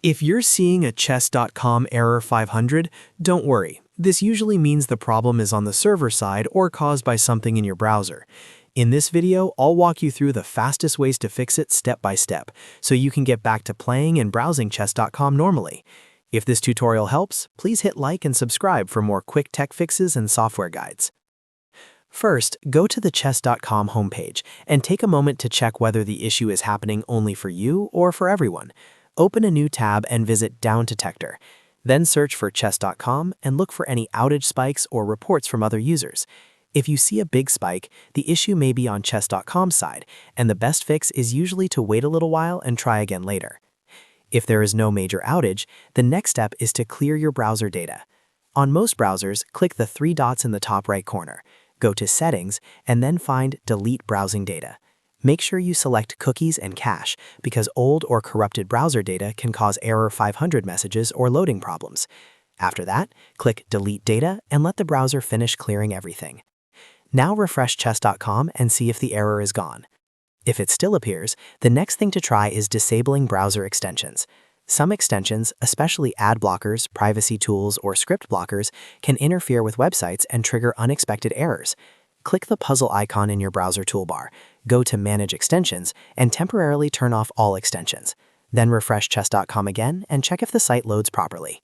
If you're seeing a chess.com error 500, don't worry. This usually means the problem is on the server side or caused by something in your browser. In this video, I'll walk you through the fastest ways to fix it step by step, so you can get back to playing and browsing chess.com normally. If this tutorial helps, please hit like and subscribe for more quick tech fixes and software guides. First, go to the chess.com homepage and take a moment to check whether the issue is happening only for you or for everyone. Open a new tab and visit Down Detector. Then search for chess.com and look for any outage spikes or reports from other users. If you see a big spike, the issue may be on chess.com's side, and the best fix is usually to wait a little while and try again later. If there is no major outage, the next step is to clear your browser data. On most browsers, click the three dots in the top right corner. Go to Settings and then find Delete Browsing Data. Make sure you select cookies and cache because old or corrupted browser data can cause error 500 messages or loading problems. After that, click Delete Data and let the browser finish clearing everything. Now refresh chess.com and see if the error is gone. If it still appears, the next thing to try is disabling browser extensions. Some extensions, especially ad blockers, privacy tools, or script blockers, can interfere with websites and trigger unexpected errors. Click the puzzle icon in your browser toolbar, go to Manage Extensions, and temporarily turn off all extensions. Then refresh chess.com again and check if the site loads properly.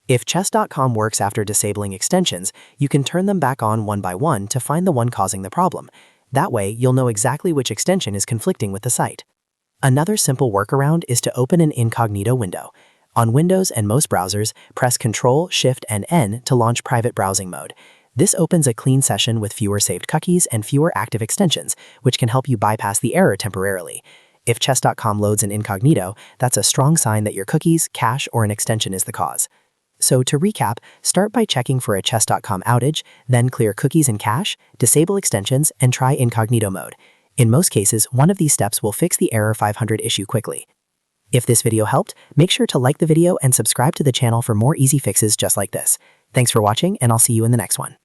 If chess.com works after disabling extensions, you can turn them back on one by one to find the one causing the problem. That way, you'll know exactly which extension is conflicting with the site. Another simple workaround is to open an incognito window. On Windows and most browsers, press Ctrl, Shift, and N to launch private browsing mode. This opens a clean session with fewer saved cookies and fewer active extensions, which can help you bypass the error temporarily. If chess.com loads in incognito, that's a strong sign that your cookies, cache, or an extension is the cause. So to recap, start by checking for a chess.com outage, then clear cookies and cache, disable extensions, and try incognito mode. In most cases, one of these steps will fix the error 500 issue quickly. If this video helped, make sure to like the video and subscribe to the channel for more easy fixes just like this. Thanks for watching, and I'll see you in the next one.